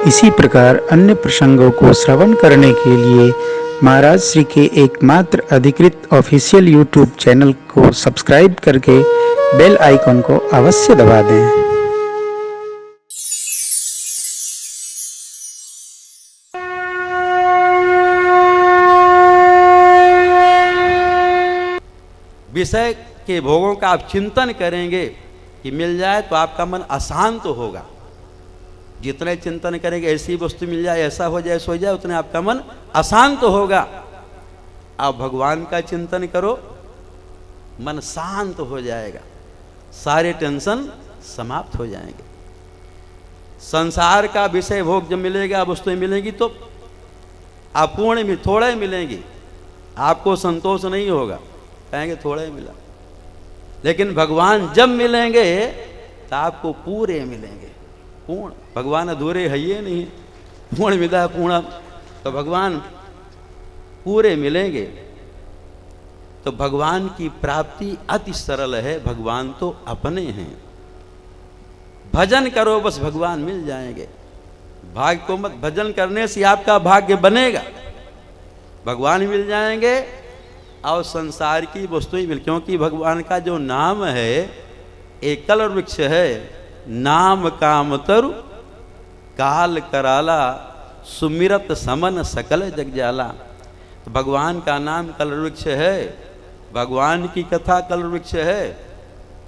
इसी प्रकार अन्य प्रसंगों को श्रवण करने के लिए महाराज श्री के एकमात्र अधिकृत ऑफिशियल यूट्यूब चैनल को सब्सक्राइब करके बेल आइकन को अवश्य दबा दें। विषय के भोगों का आप चिंतन करेंगे कि मिल जाए तो आपका मन अशांत होगा। जितने चिंतन करेंगे ऐसी वस्तु मिल जाए, ऐसा हो जाए, सो जाए, उतने आपका मन अशांत होगा। आप भगवान का चिंतन करो, मन शांत हो जाएगा, सारे टेंशन समाप्त हो जाएंगे। संसार का विषय भोग जब मिलेगा, वस्तुएं मिलेंगी तो अपूर्ण में थोड़े मिलेंगी, आपको संतोष नहीं होगा, कहेंगे थोड़ा ही मिला। लेकिन भगवान जब मिलेंगे तो आपको पूरे मिलेंगे, पूर्ण। भगवान अधूरे है ये नहीं, पूर्ण मिला पूर्ण, तो भगवान पूरे मिलेंगे। तो भगवान की प्राप्ति अति सरल है, भगवान तो अपने हैं। भजन करो बस, भगवान मिल जाएंगे। भाग्य को मत, भजन करने से आपका भाग्य बनेगा, भगवान मिल जाएंगे और संसार की वस्तुएं मिल, क्योंकि भगवान का जो नाम है एक कल वृक्ष है। नाम काम तरु काल कराला, सुमिरत समन सकल जग जाला। तो भगवान का नाम कल वृक्ष है, भगवान की कथा कल वृक्ष है।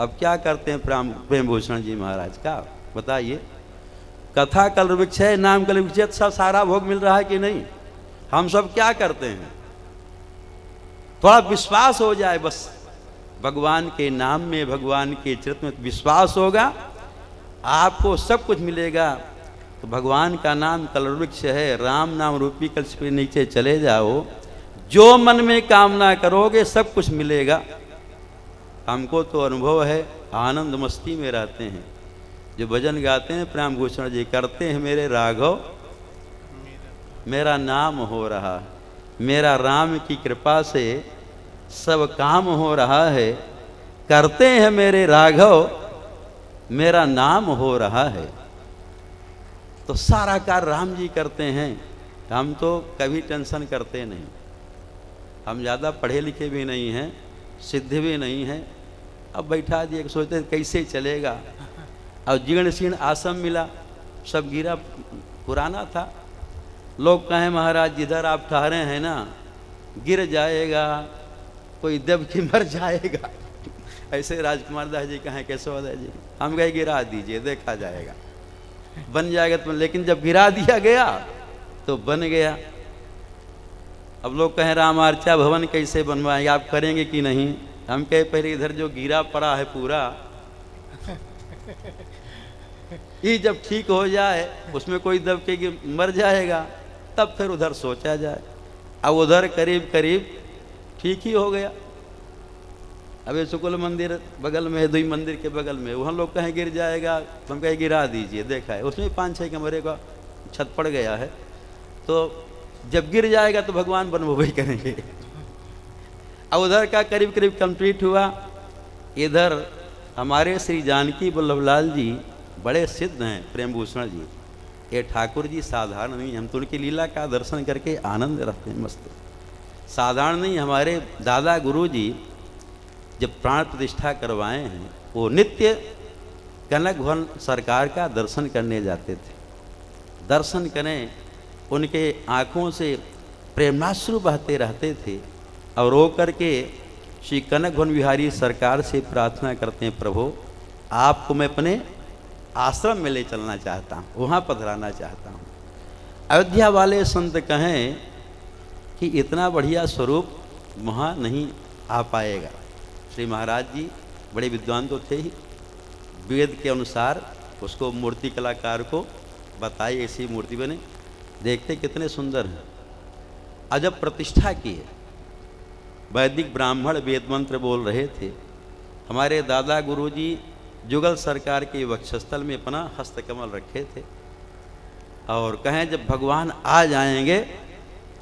अब क्या करते हैं प्रेम भूषण जी महाराज का, बताइए। कथा कल वृक्ष है, नाम कल वृक्ष है, सब सारा भोग मिल रहा है कि नहीं? हम सब क्या करते हैं? थोड़ा विश्वास हो जाए बस, भगवान के नाम में, भगवान के चरित्र में विश्वास होगा, आपको सब कुछ मिलेगा। तो भगवान का नाम कल्पवृक्ष है, राम नाम रूपी कलश के नीचे चले जाओ, जो मन में कामना करोगे सब कुछ मिलेगा। हमको तो अनुभव है, आनंद मस्ती में रहते हैं। जो भजन गाते हैं प्रेम भूषण जी, करते हैं मेरे राघव मेरा नाम हो रहा, मेरा राम की कृपा से सब काम हो रहा है। करते हैं मेरे राघव मेरा नाम हो रहा है। तो सारा कार्य राम जी करते हैं, हम तो कभी टेंशन करते नहीं। हम ज़्यादा पढ़े लिखे भी नहीं हैं, सिद्ध भी नहीं हैं। अब बैठा दिए, सोचते कैसे चलेगा। और जीर्ण शीर्ण आश्रम मिला, सब गिरा पुराना था। लोग कहें महाराज जिधर आप ठहरे हैं ना, गिर जाएगा, कोई दब के मर जाएगा। ऐसे राजकुमार दास जी कहें, केशवदास जी, हम कहे गिरा दीजिए, देखा जाएगा, बन जाएगा। तो लेकिन जब गिरा दिया गया तो बन गया। अब लोग कहें रामार्चा भवन कैसे बनवाएंगे, आप करेंगे कि नहीं? हम कहे पहले इधर जो गिरा पड़ा है पूरा, ये जब ठीक हो जाए, उसमें कोई दब के मर जाएगा, तब फिर उधर सोचा जाए। अब उधर करीब करीब ठीक ही हो गया। अभी शुक्ल मंदिर बगल में है, दुई मंदिर के बगल में, वहाँ लोग कहें गिर जाएगा, तो हम कहें गिरा दीजिए, देखा है, उसमें 5-6 कमरे का छत पड़ गया है। तो जब गिर जाएगा तो भगवान बनवाई करेंगे। अब उधर का करीब करीब कंप्लीट हुआ। इधर हमारे श्री जानकी वल्लभलाल जी बड़े सिद्ध हैं, प्रेम भूषण जी। ये ठाकुर जी साधारण नहीं, हम तो उनकी लीला का दर्शन करके आनंद रखते हैं, मस्त। साधारण नहीं, हमारे दादा गुरु जी जब प्राण प्रतिष्ठा करवाए हैं, वो नित्य कनक भवन सरकार का दर्शन करने जाते थे। दर्शन करें, उनके आँखों से प्रेमाश्रु बहते रहते थे। और रो करके श्री कनक भवन विहारी सरकार से प्रार्थना करते हैं, प्रभु आपको मैं अपने आश्रम में ले चलना चाहता हूँ, वहाँ पधराना चाहता हूँ। अयोध्या वाले संत कहें कि इतना बढ़िया स्वरूप वहाँ नहीं आ पाएगा। श्री महाराज जी बड़े विद्वान तो थे ही, वेद के अनुसार उसको मूर्ति कलाकार को बताई ऐसी मूर्ति बने, देखते कितने सुंदर हैं। अजब प्रतिष्ठा की है। वैदिक ब्राह्मण वेद मंत्र बोल रहे थे। हमारे दादा गुरुजी जुगल सरकार के वक्षस्थल में अपना हस्तकमल रखे थे और कहें जब भगवान आ जाएंगे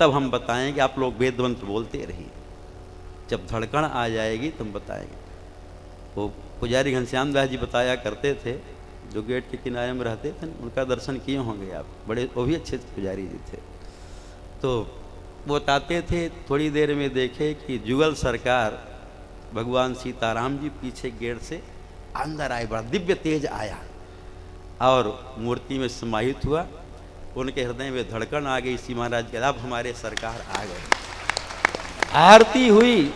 तब हम बताएंगे, आप लोग वेद मंत्र बोलते रहिए, जब धड़कन आ जाएगी तुम बताएंगे। वो पुजारी घनश्याम दास जी बताया करते थे, जो गेट के किनारे में रहते थे उनका दर्शन किए होंगे आप, बड़े वो भी अच्छे पुजारी जी थे। तो वो बताते थे थोड़ी देर में देखे कि जुगल सरकार भगवान सीताराम जी पीछे गेट से अंदर आए, बड़ा दिव्य तेज आया और मूर्ति में समाहित हुआ। उनके हृदय में धड़कन आ गई, सी महाराज के अब हमारे सरकार आ गए। आरती हुई,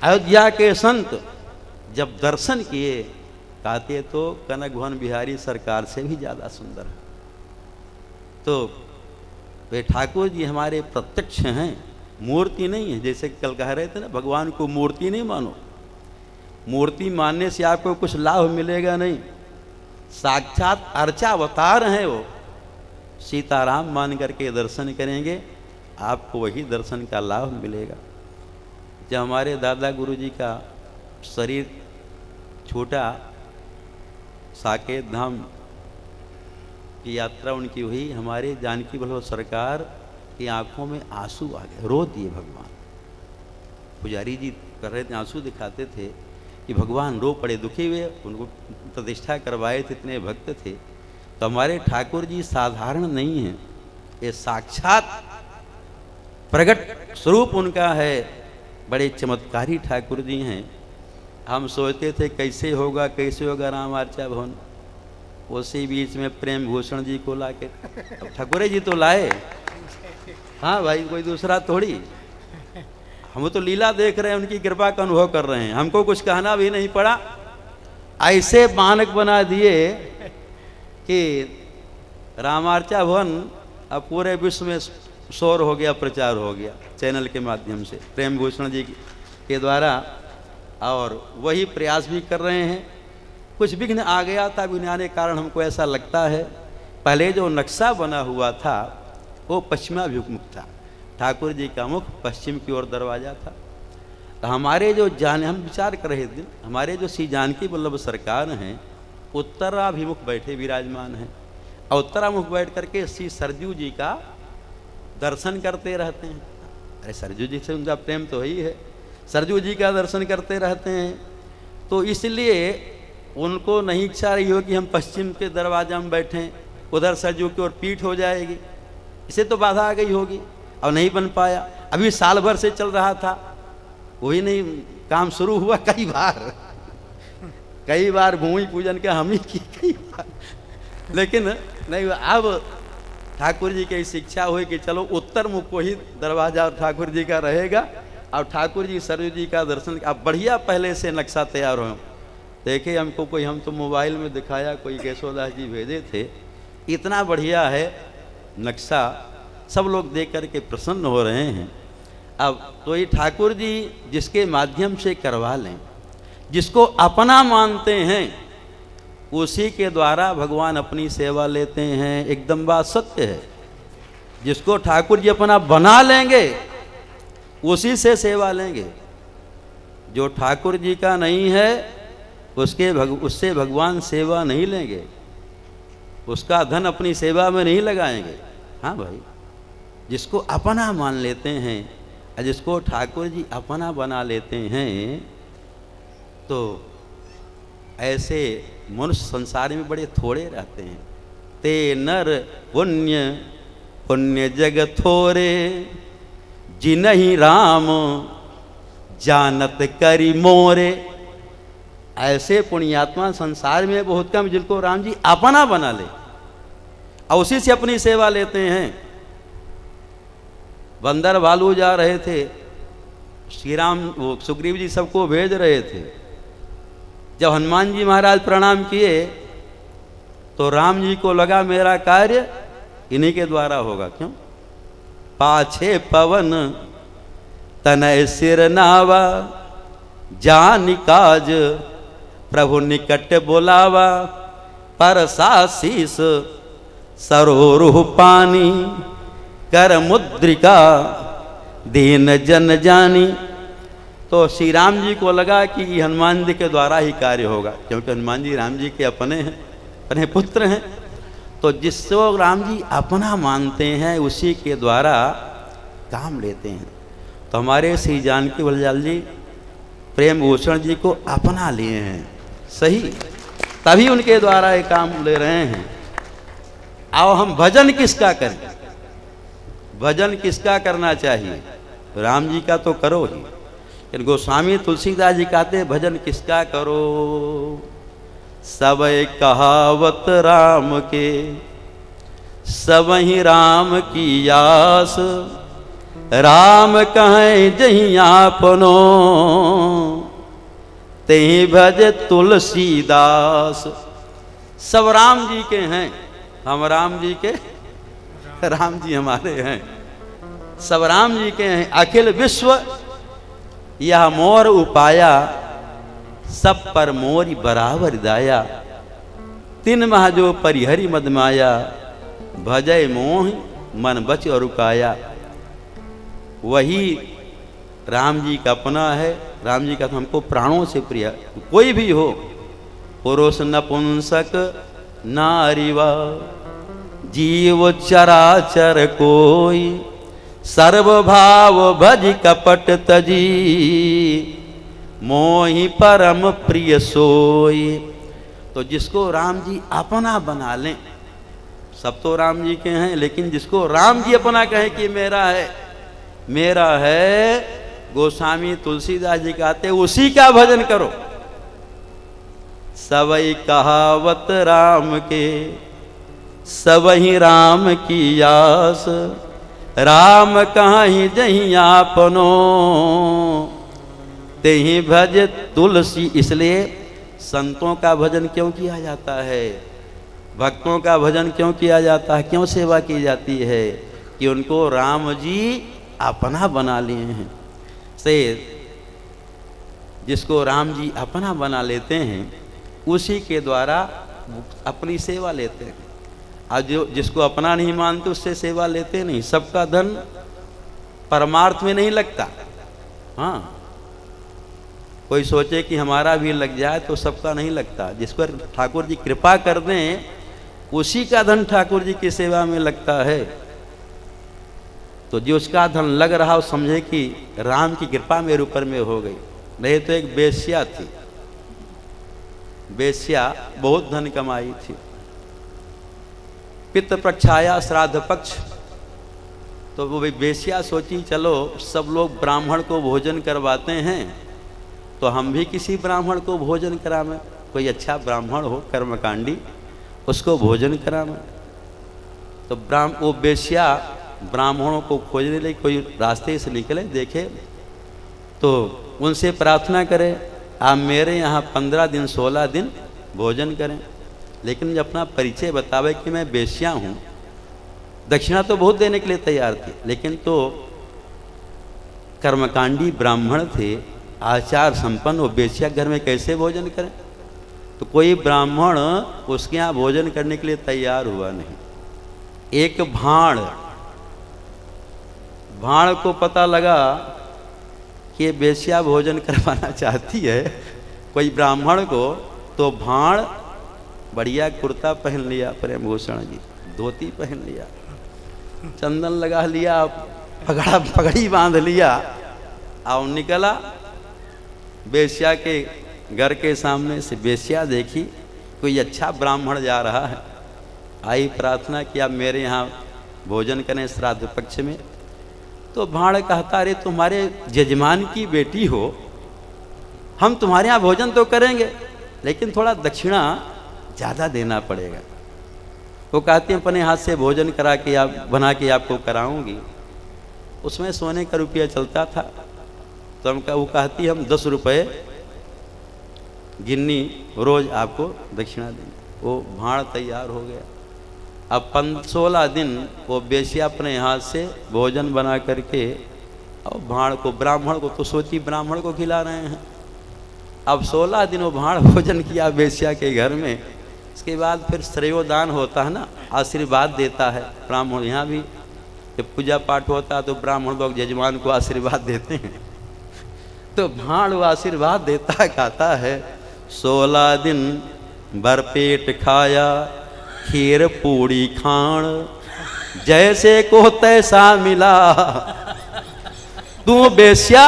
अयोध्या के संत जब दर्शन किए कहते तो कनक भवन बिहारी सरकार से भी ज़्यादा सुंदर है। तो वे ठाकुर जी हमारे प्रत्यक्ष हैं, मूर्ति नहीं है। जैसे कल कह रहे थे ना, भगवान को मूर्ति नहीं मानो, मूर्ति मानने से आपको कुछ लाभ मिलेगा नहीं। साक्षात अर्चा अवतार हैं वो, सीताराम मान करके दर्शन करेंगे आपको वही दर्शन का लाभ मिलेगा। जब हमारे दादा गुरु जी का शरीर छूटा, साकेत धाम की यात्रा उनकी हुई, हमारे जानकी वल्लभ सरकार की आंखों में आंसू आ गए, रो दिए भगवान। पुजारी जी कर रहे थे, आंसू दिखाते थे कि भगवान रो पड़े, दुखी हुए। उनको प्रतिष्ठा करवाए थे, इतने भक्त थे। तो हमारे ठाकुर जी साधारण नहीं हैं, ये साक्षात प्रगट स्वरूप उनका है, बड़े चमत्कारी ठाकुर जी हैं। हम सोचते थे कैसे होगा राम अर्चा भवन, उसी बीच में प्रेम भूषण जी को ला के ठाकुर जी तो लाए। हाँ भाई, कोई दूसरा थोड़ी, हम तो लीला देख रहे हैं, उनकी कृपा का अनुभव कर रहे हैं, हमको कुछ कहना भी नहीं पड़ा। ऐसे मानक बना दिए कि रामार्चा भवन अब पूरे विश्व में शोर हो गया, प्रचार हो गया चैनल के माध्यम से, प्रेम भूषण जी के द्वारा। और वही प्रयास भी कर रहे हैं। कुछ विघ्न आ गया था, विघ्न आने के कारण हमको ऐसा लगता है, पहले जो नक्शा बना हुआ था वो पश्चिमाभिमुख था, ठाकुर जी का मुख पश्चिम की ओर दरवाजा था। तो हमारे जो हम विचार कर रहे थे, हमारे जो श्री जानकी वल्लभ सरकार हैं उत्तराभिमुख बैठे विराजमान हैं, और उत्तरामुख बैठ करके श्री सरजू जी का दर्शन करते रहते हैं। अरे सरजू जी से उनका प्रेम तो ही है, सरजू जी का दर्शन करते रहते हैं। तो इसलिए उनको नहीं इच्छा रही हो कि हम पश्चिम के दरवाजा में बैठें, उधर सरजू की ओर पीठ हो जाएगी, इसे तो बाधा आ गई होगी, और नहीं बन पाया। अभी साल भर से चल रहा था, वही नहीं काम शुरू हुआ। कई बार भूमि पूजन का हम ही किए, कई बार, लेकिन नहीं। अब ठाकुर जी की शिक्षा हुई कि चलो उत्तर मुख को ही दरवाजा ठाकुर जी का रहेगा, और ठाकुर जी सरजू जी का दर्शन। अब बढ़िया पहले से नक्शा तैयार हो, देखे हमको कोई, हम तो मोबाइल में दिखाया, कोई केशवदास जी भेजे थे, इतना बढ़िया है नक्शा, सब लोग देख करके प्रसन्न हो रहे हैं। अब तो ये ठाकुर जी जिसके माध्यम से करवा लें, जिसको अपना मानते हैं, उसी के द्वारा भगवान अपनी सेवा लेते हैं। एकदम बात सत्य है। जिसको ठाकुर जी अपना बना लेंगे उसी से सेवा लेंगे। जो ठाकुर जी का नहीं है उससे भगवान सेवा नहीं लेंगे, उसका धन अपनी सेवा में नहीं लगाएंगे। हाँ भाई, जिसको अपना मान लेते हैं और जिसको ठाकुर जी अपना बना लेते हैं, तो ऐसे मनुष्य संसार में बड़े थोड़े रहते हैं। ते नर पुण्य पुण्य जग थोरे, जिनहि राम जानत करी मोरे। ऐसे पुण्यात्मा संसार में बहुत कम, जिनको राम जी अपना बना ले और उसी से अपनी सेवा लेते हैं। बंदर भालू जा रहे थे, श्री राम वो सुग्रीव जी सबको भेज रहे थे। जब हनुमान जी महाराज प्रणाम किए तो राम जी को लगा मेरा कार्य इन्हीं के द्वारा होगा। क्यों? पाछे पवन तनय सिर नावा, जान काज प्रभु निकट बोलावा। परसा शीस सरोरुह पानी, कर मुद्रिका दीन जन जानी। तो श्री राम जी को लगा कि हनुमान जी के द्वारा ही कार्य होगा, क्योंकि हनुमान जी राम जी के अपने हैं, अपने पुत्र हैं। तो जिसको राम जी अपना मानते हैं उसी के द्वारा काम लेते हैं। तो हमारे श्री जानकी वल्लभ जी प्रेम भूषण जी को अपना लिए हैं। सही तभी उनके द्वारा ये काम ले रहे हैं। आओ हम भजन किसका करें, भजन किसका करना चाहिए? राम जी का तो करो ही, लेकिन गोस्वामी तुलसीदास जी कहते हैं भजन किसका करो? सब कहावत राम के, सब ही राम की आस, राम कहें जहीं आपनो, तेहि भज तुलसीदास। सब राम जी के हैं, हम राम जी के, राम जी हमारे हैं, सब राम जी के हैं। अखिल विश्व यह मोर उपाया, सब पर मोरी बराबर दाया, तिन मह जो परिहरि मद माया, भजय मोह मन बच और काया। वही राम जी का अपना है, राम जी का तो हमको प्राणों से प्रिय। कोई भी हो, पुरुष नपुंसक नारीवा, जीव चराचर कोई, सर्वभाव भज कपट तजी, मोहि परम प्रिय सोई। तो जिसको राम जी अपना बना लें, सब तो राम जी के हैं, लेकिन जिसको राम जी अपना कहे कि मेरा है, मेरा है, गोस्वामी तुलसीदास जी कहते उसी का भजन करो। सबई कहावत राम के, सब ही राम की आस, राम कहीं जहीं आपनो, तेहि भज तुलसी। इसलिए संतों का भजन क्यों किया जाता है, भक्तों का भजन क्यों किया जाता है, क्यों सेवा की जाती है? कि उनको राम जी अपना बना लिए हैं। से जिसको राम जी अपना बना लेते हैं, उसी के द्वारा अपनी सेवा लेते हैं। और जो जिसको अपना नहीं मानते उससे सेवा लेते नहीं। सबका धन परमार्थ में नहीं लगता। हाँ, कोई सोचे कि हमारा भी लग जाए तो सबका नहीं लगता। जिस पर ठाकुर जी कृपा कर दें, उसी का धन ठाकुर जी की सेवा में लगता है। तो जो उसका धन लग रहा, वो समझे कि राम की कृपा मेरे ऊपर में हो गई। नहीं तो एक बेश्या थी, बेश्या बहुत धन कमाई थी। पितृ पक्ष आया, श्राद्ध पक्ष, तो वो बेश्या सोची चलो सब लोग ब्राह्मण को भोजन करवाते हैं, तो हम भी किसी ब्राह्मण को भोजन करावें। कोई अच्छा ब्राह्मण हो कर्मकांडी, उसको भोजन करावें। तो वो बेश्या ब्राह्मणों को खोजने लगी। कोई रास्ते से निकले, देखे तो उनसे प्रार्थना करे आप मेरे यहाँ 15 दिन 16 दिन भोजन करें, लेकिन जब अपना परिचय बतावे कि मैं बेश्या हूँ। दक्षिणा तो बहुत देने के लिए तैयार थी, लेकिन तो कर्मकांडी ब्राह्मण थे, आचार संपन्न, वो बेश्या घर में कैसे भोजन करें? तो कोई ब्राह्मण उसके यहाँ भोजन करने के लिए तैयार हुआ नहीं। एक भाड़ को पता लगा कि बेश्या भोजन करवाना चाहती है कोई ब्राह्मण को, तो भाड़ बढ़िया कुर्ता पहन लिया, प्रेम भूषण जी धोती पहन लिया, चंदन लगा लिया, पगड़ी बांध लिया और निकला बेश्या के घर के सामने से। बेश्या देखी कोई अच्छा ब्राह्मण जा रहा है, आई प्रार्थना कि आप मेरे यहाँ भोजन करें श्राद्ध पक्ष में। तो भाड़ कहता अरे तुम्हारे जजमान की बेटी हो, हम तुम्हारे यहाँ भोजन तो करेंगे, लेकिन थोड़ा दक्षिणा ज़्यादा देना पड़ेगा। वो कहती हैं अपने हाथ से भोजन करा के आप बना के आपको कराऊंगी। उसमें सोने का रुपया चलता था, तो वो कहती हम 10 रुपये गिन्नी रोज आपको दक्षिणा देंगे। वो भाड़ तैयार हो गया। अब 16 दिन वो बेश्या अपने हाथ से भोजन बना करके और भाड़ को, ब्राह्मण को तो सोची ब्राह्मण को खिला रहे हैं। अब 16 दिन वो भाड़ भोजन किया बेश्या के घर में। इसके बाद फिर श्रेयोदान होता है ना, आशीर्वाद देता है ब्राह्मण। यहाँ भी जब पूजा पाठ होता है तो ब्राह्मण लोग जजमान को आशीर्वाद देते हैं। तो भाड़ वो आशीर्वाद देता है, कहता है 16 दिन भरपेट खाया, खीर पूड़ी खाण, जैसे को तैसा मिला, तू बेश्या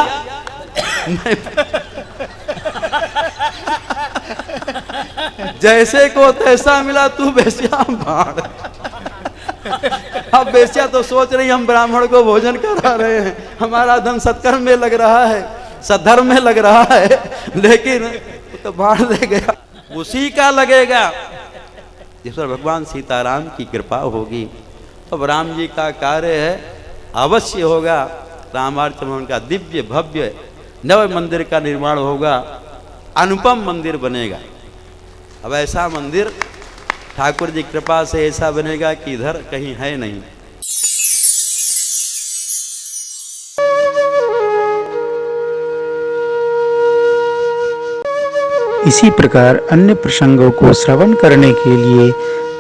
जैसे को तैसा मिला तू वेश्या भाड़। अब वेश्या तो सोच रही हम ब्राह्मण को भोजन करा रहे हैं, हमारा धन सत्कर्म में लग रहा है, सद्धर्म में लग रहा है, लेकिन तो बाढ़ ले गया, उसी का लगेगा जिस पर भगवान सीताराम की कृपा होगी। अब राम जी का कार्य है, अवश्य होगा। रामार्चन का दिव्य भव्य नव मंदिर का निर्माण होगा, अनुपम मंदिर बनेगा। अब ऐसा मंदिर ठाकुर जी कृपा से ऐसा बनेगा कि इधर कहीं है नहीं। इसी प्रकार अन्य प्रसंगों को श्रवण करने के लिए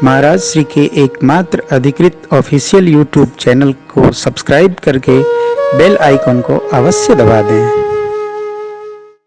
महाराज श्री के एकमात्र अधिकृत ऑफिशियल यूट्यूब चैनल को सब्सक्राइब करके बेल आइकन को अवश्य दबा दें।